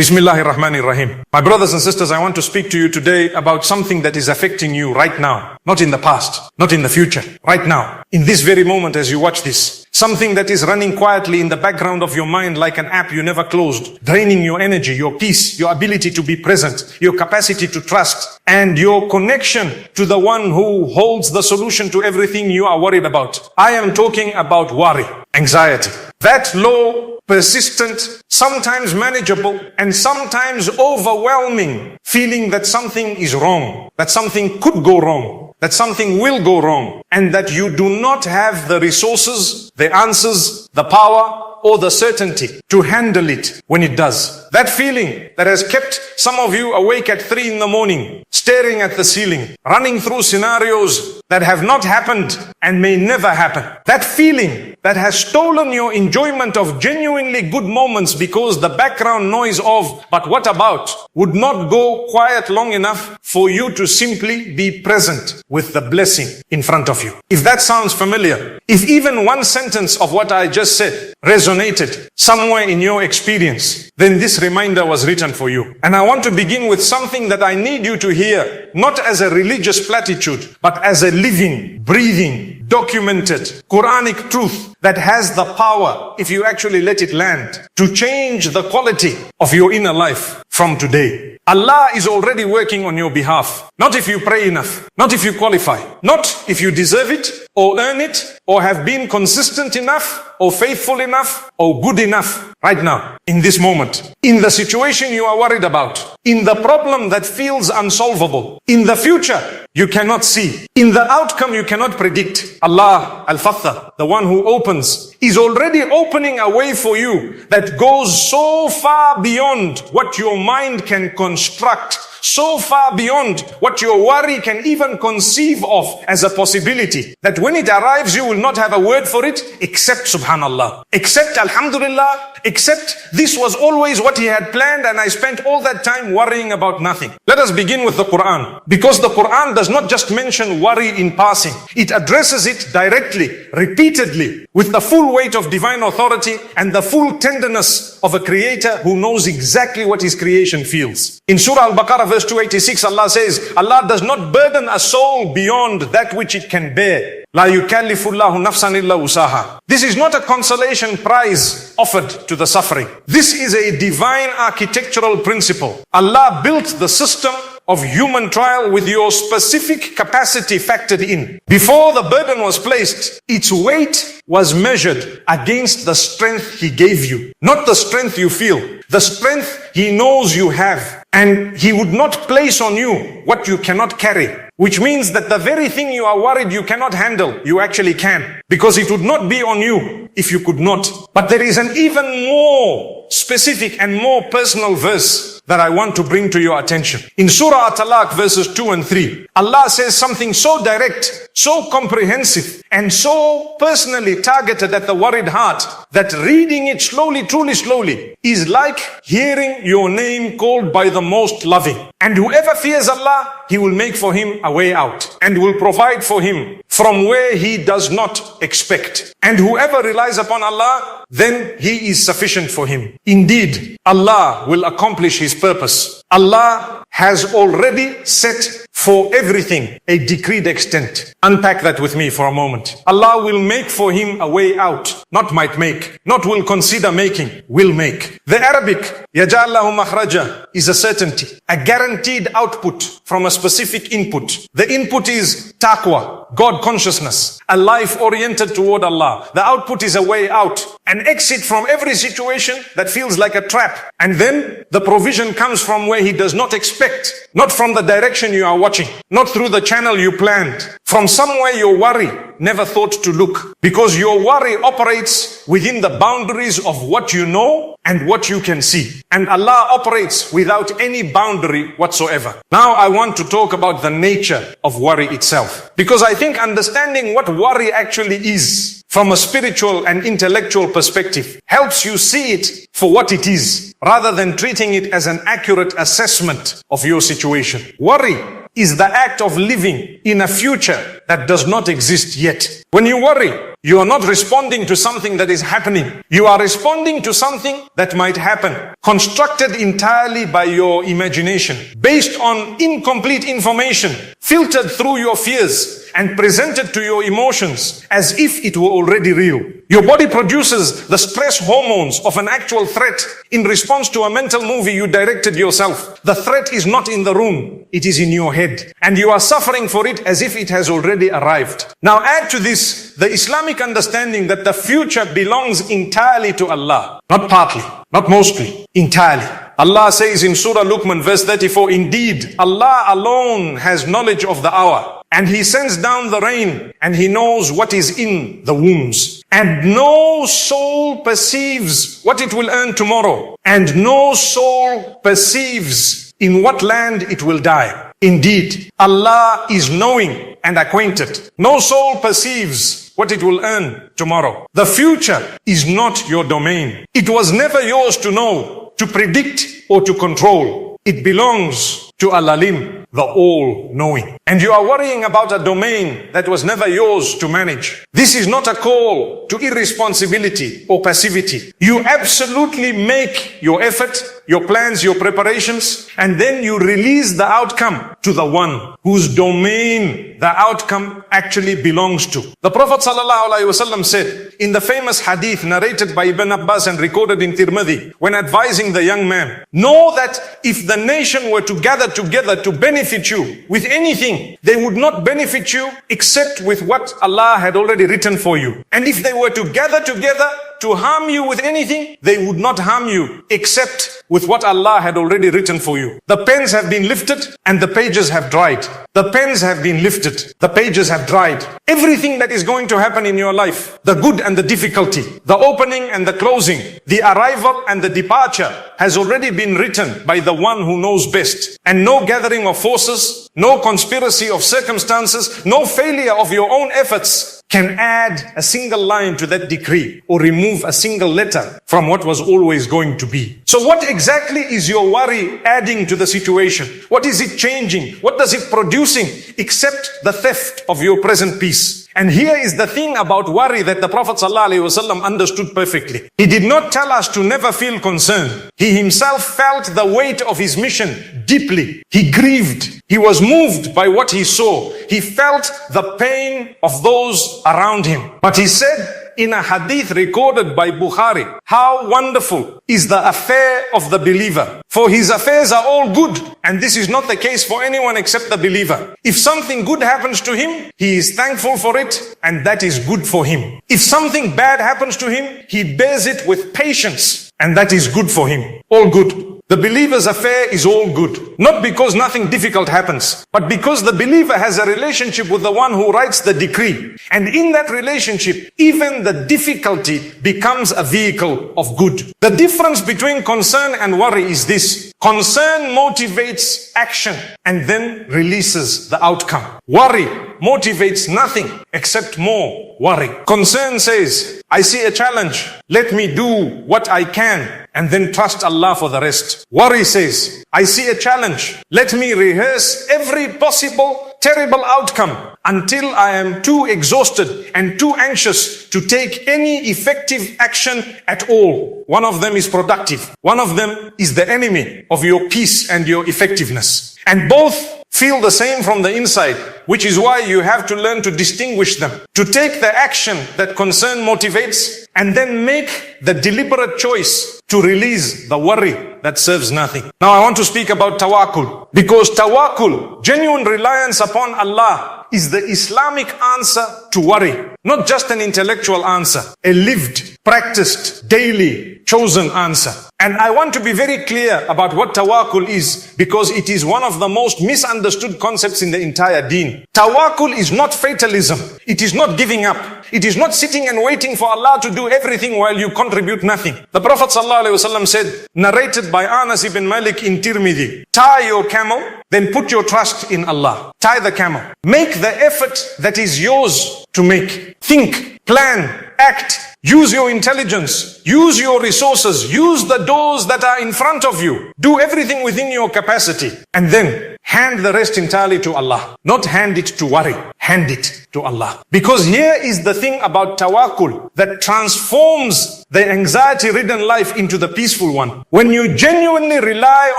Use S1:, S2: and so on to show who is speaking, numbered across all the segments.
S1: Bismillahir Rahmanir Rahim. My brothers and sisters, I want to speak to you today about something that is affecting you right now. Not in the past, not in the future. Right now. In this very moment as you watch this. Something that is running quietly in the background of your mind like an app you never closed. Draining your energy, your peace, your ability to be present, your capacity to trust, and your connection to the one who holds the solution to everything you are worried about. I am talking about worry, anxiety. That low, persistent, sometimes manageable, and sometimes overwhelming feeling that something is wrong, that something could go wrong, that something will go wrong, and that you do not have the resources, the answers, the power, or the certainty to handle it when it does. That feeling that has kept some of you awake at 3 in the morning, staring at the ceiling, running through scenarios that have not happened and may never happen. That feeling that has stolen your enjoyment of genuinely good moments because the background noise of "but what about" would not go quiet long enough for you to simply be present with the blessing in front of you. If that sounds familiar, if even one sentence of what I just said resonated somewhere in your experience, then this reminder was written for you. And I want to begin with something that I need you to hear, not as a religious platitude, but as a living, breathing, documented Quranic truth that has the power, if you actually let it land, to change the quality of your inner life from today. Allah is already working on your behalf. Not if you pray enough, not if you qualify, not if you deserve it or earn it or have been consistent enough or faithful enough or good enough. Right now, in this moment, in the situation you are worried about, in the problem that feels unsolvable, in the future you cannot see, in the outcome you cannot predict, Allah Al-Fattah, the one who opens, is already opening a way for you that goes so far beyond what your mind can construct, so far beyond what your worry can even conceive of as a possibility, that when it arrives you will not have a word for it except Subhanallah, except Alhamdulillah, except this was always what He had planned and I spent all that time worrying about nothing. Let us begin with the Quran, because the Quran does not just mention worry in passing. It addresses it directly, repeatedly, with the full weight of divine authority and the full tenderness of a creator who knows exactly what his creation feels. In Surah Al-Baqarah verse 286, Allah says, Allah does not burden a soul beyond that which it can bear. La yukallifullahu nafsan illa usaha. This is not a consolation prize offered to the suffering. This is a divine architectural principle. Allah built the system of human trial with your specific capacity factored in. Before the burden was placed, its weight was measured against the strength He gave you. Not the strength you feel, the strength He knows you have. And He would not place on you what you cannot carry. Which means that the very thing you are worried you cannot handle, you actually can. Because it would not be on you if you could not. But there is an even more specific and more personal verse that I want to bring to your attention. In Surah At-Talaq verses 2 and 3, Allah says something so direct, so comprehensive, and so personally targeted at the worried heart that reading it slowly, truly slowly, is like hearing your name called by the most loving. And whoever fears Allah, He will make for him a way out and will provide for him from where he does not expect. And whoever relies upon Allah, then He is sufficient for him. Indeed, Allah will accomplish His purpose. Allah has already set for everything a decreed extent. Unpack that with me for a moment. Allah will make for him a way out. Not might make, not will consider making, will make. The Arabic, yaj'allahu makhraja, is a certainty, a guaranteed output from a specific input. The input is taqwa, God consciousness, a life oriented toward Allah. The output is a way out, an exit from every situation that feels like a trap. And then the provision comes from where He does not expect, not from the direction you are watching, not through the channel you planned, from somewhere your worry never thought to look, because your worry operates within the boundaries of what you know and what you can see. And Allah operates without any boundary whatsoever. Now I want to talk about the nature of worry itself, because I think understanding what worry actually is from a spiritual and intellectual perspective helps you see it for what it is, rather than treating it as an accurate assessment of your situation. Worry is the act of living in a future that does not exist yet. When you worry, you are not responding to something that is happening. You are responding to something that might happen, constructed entirely by your imagination, based on incomplete information, filtered through your fears and presented to your emotions as if it were already real. Your body produces the stress hormones of an actual threat in response to a mental movie you directed yourself. The threat is not in the room, it is in your head, and you are suffering for it as if it has already arrived. Now add to this the Islamic understanding that the future belongs entirely to Allah, not partly, not mostly, entirely. Allah says in Surah Luqman verse 34, indeed, Allah alone has knowledge of the hour, and He sends down the rain, and He knows what is in the wombs. And no soul perceives what it will earn tomorrow, and no soul perceives in what land it will die. Indeed, Allah is knowing and acquainted. No soul perceives what it will earn tomorrow. The future is not your domain. It was never yours to know, to predict, or to control. It belongs to Al-Alim, the all-knowing. And you are worrying about a domain that was never yours to manage. This is not a call to irresponsibility or passivity. You absolutely make your effort, your plans, your preparations, and then you release the outcome to the one whose domain the outcome actually belongs to. The Prophet ﷺ said in the famous hadith narrated by Ibn Abbas and recorded in Tirmidhi, when advising the young man, know that if the nation were to gather together to benefit you with anything, they would not benefit you except with what Allah had already written for you. And if they were to gather together to harm you with anything, they would not harm you except with what Allah had already written for you. The pens have been lifted and the pages have dried. The pens have been lifted, the pages have dried. Everything that is going to happen in your life, the good and the difficulty, the opening and the closing, the arrival and the departure, has already been written by the one who knows best. And no gathering of forces, no conspiracy of circumstances, no failure of your own efforts can add a single line to that decree or remove a single letter from what was always going to be. So what exactly is your worry adding to the situation? What is it changing? What does it producing except the theft of your present peace? And here is the thing about worry that the Prophet ﷺ understood perfectly. He did not tell us to never feel concern. He himself felt the weight of his mission deeply. He grieved. He was moved by what he saw. He felt the pain of those around him. But he said in a hadith recorded by Bukhari, how wonderful is the affair of the believer. For his affairs are all good. And this is not the case for anyone except the believer. If something good happens to him, he is thankful for it, and that is good for him. If something bad happens to him, he bears it with patience, and that is good for him. All good. The believer's affair is all good. Not because nothing difficult happens, but because the believer has a relationship with the one who writes the decree. And in that relationship, even the difficulty becomes a vehicle of good. The difference between concern and worry is this. Concern motivates action and then releases the outcome. Worry motivates nothing except more worry. Concern says, I see a challenge, let me do what I can and then trust Allah for the rest. Worry says, I see a challenge, let me rehearse every possible terrible outcome until I am too exhausted and too anxious to take any effective action at all. One of them is productive. One of them is the enemy of your peace and your effectiveness. And both feel the same from the inside, which is why you have to learn to distinguish them, to take the action that concern motivates and then make the deliberate choice to release the worry that serves nothing. Now I want to speak about tawakkul, because tawakkul, genuine reliance upon Allah, is the Islamic answer to worry. Not just an intellectual answer, a lived, practiced, daily, chosen answer. And I want to be very clear about what tawakkul is, because it is one of the most misunderstood concepts in the entire deen. Tawakkul is not fatalism. It is not giving up. It is not sitting and waiting for Allah to do everything while you contribute nothing. The Prophet ﷺ said, narrated by Anas ibn Malik in Tirmidhi, tie your camel, then put your trust in Allah. Tie the camel. Make the effort that is yours to make. Think, plan, act. Use your intelligence, use your resources, use the doors that are in front of you. Do everything within your capacity and then hand the rest entirely to Allah. Not hand it to worry. hand it to Allah. Because here is the thing about tawakkul that transforms the anxiety-ridden life into the peaceful one. When you genuinely rely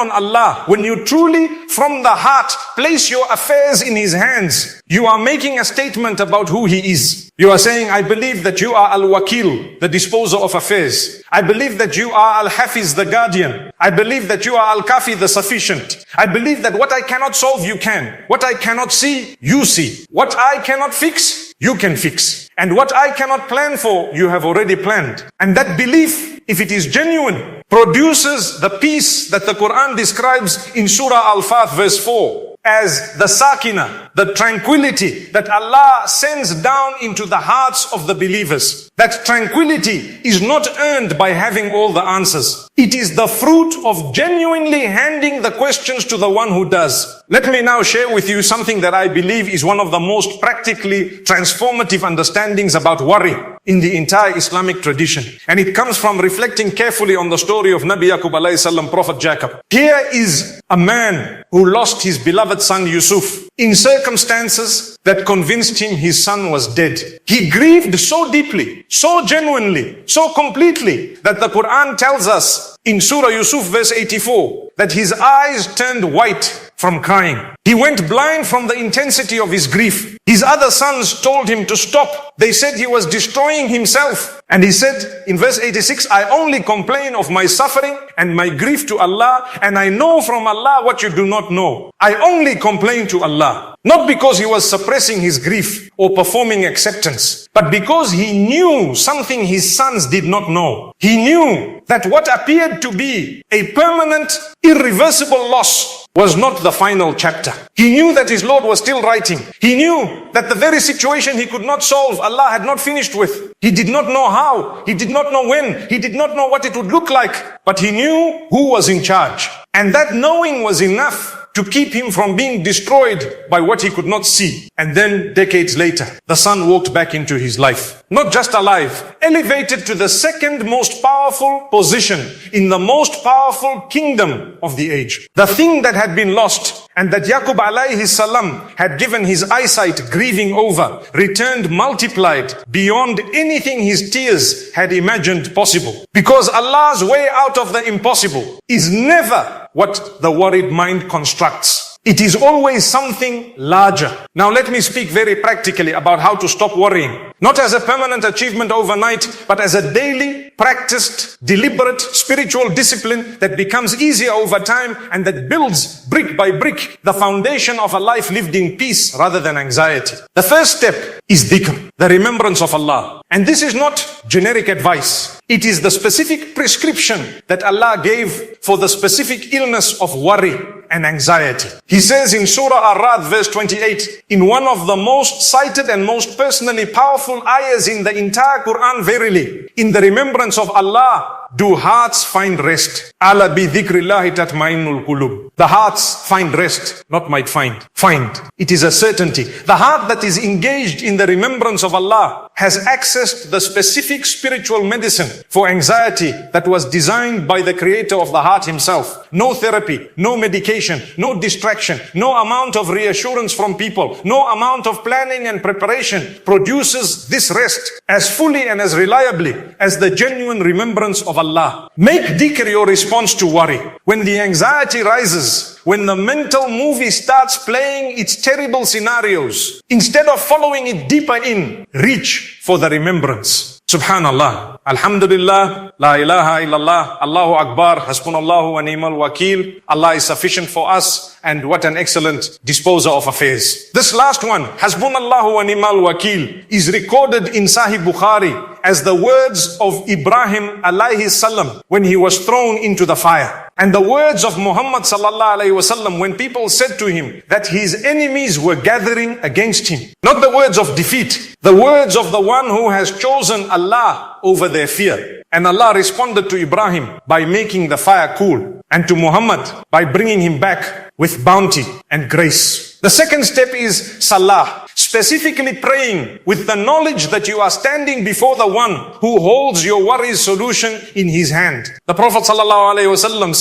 S1: on Allah, when you truly from the heart place your affairs in His hands, you are making a statement about who He is. You are saying, I believe that you are Al-Wakil, the disposer of affairs. I believe that you are Al-Hafiz, the guardian. I believe that you are Al-Kafi, the sufficient. I believe that what I cannot solve, you can. What I cannot see, you see. What I cannot fix, you can fix. And what I cannot plan for, you have already planned. And that belief, if it is genuine, produces the peace that the Quran describes in Surah Al-Fath verse 4. As the sakina, the tranquility that Allah sends down into the hearts of the believers. That tranquility is not earned by having all the answers. It is the fruit of genuinely handing the questions to the one who does. Let me now share with you something that I believe is one of the most practically transformative understandings about worry in the entire Islamic tradition. And it comes from reflecting carefully on the story of Nabi Yaqub alayhi salam, Prophet Jacob. Here is a man who lost his beloved son Yusuf in circumstances that convinced him his son was dead. He grieved so deeply, so genuinely, so completely that the Quran tells us in Surah Yusuf verse 84 that his eyes turned white from crying. He went blind from the intensity of his grief. His other sons told him to stop. They said he was destroying himself. And he said in verse 86, I only complain of my suffering and my grief to Allah, and I know from Allah what you do not know. I only complain to Allah. Not because he was suppressing his grief or performing acceptance, but because he knew something his sons did not know. He knew that what appeared to be a permanent, irreversible loss was not the final chapter. He knew that his Lord was still writing. He knew that the very situation he could not solve, Allah had not finished with. He did not know how. He did not know when. He did not know what it would look like. But he knew who was in charge. And that knowing was enough to keep him from being destroyed by what he could not see. And then decades later, the son walked back into his life. Not just alive, elevated to the second most powerful position in the most powerful kingdom of the age. The thing that had been lost and that Yaqub alayhi salam had given his eyesight grieving over, returned multiplied beyond anything his tears had imagined possible. Because Allah's way out of the impossible is never what the worried mind constructs. It is always something larger. Now let me speak very practically about how to stop worrying. Not as a permanent achievement overnight, but as a daily, practiced, deliberate, spiritual discipline that becomes easier over time and that builds brick by brick the foundation of a life lived in peace rather than anxiety. The first step is dhikr, the remembrance of Allah. And this is not generic advice. It is the specific prescription that Allah gave for the specific illness of worry and anxiety. He says in Surah Ar-Ra'd verse 28, in one of the most cited and most personally powerful ayahs in the entire Quran, verily, in the remembrance of Allah, do hearts find rest. Ala bi dhikrillahi tatma'innul qulub. The hearts find rest, not might find. Find. It is a certainty. The heart that is engaged in the remembrance of Allah has accessed the specific spiritual medicine for anxiety that was designed by the creator of the heart himself. No therapy, no medication, no distraction, no amount of reassurance from people, no amount of planning and preparation produces this rest as fully and as reliably as the genuine remembrance of Allah. Make dhikr your response to worry. When the anxiety rises, when the mental movie starts playing its terrible scenarios, instead of following it deeper in, reach for the remembrance. Subhanallah, Alhamdulillah, La ilaha illallah, Allahu Akbar, Hasbunallahu wa ni'mal wakil. Allah is sufficient for us, and what an excellent disposer of affairs. This last one, Hasbunallahu wa ni'mal wakil, is recorded in Sahih Bukhari as the words of Ibrahim alayhi salam when he was thrown into the fire. And the words of Muhammad sallallahu alayhi wasallam when people said to him that his enemies were gathering against him. Not the words of defeat, the words of the one who has chosen Allah over their fear. And Allah responded to Ibrahim by making the fire cool, and to Muhammad by bringing him back with bounty and grace. The second step is salah, specifically praying with the knowledge that you are standing before the one who holds your worries solution in his hand. The Prophet ﷺ said,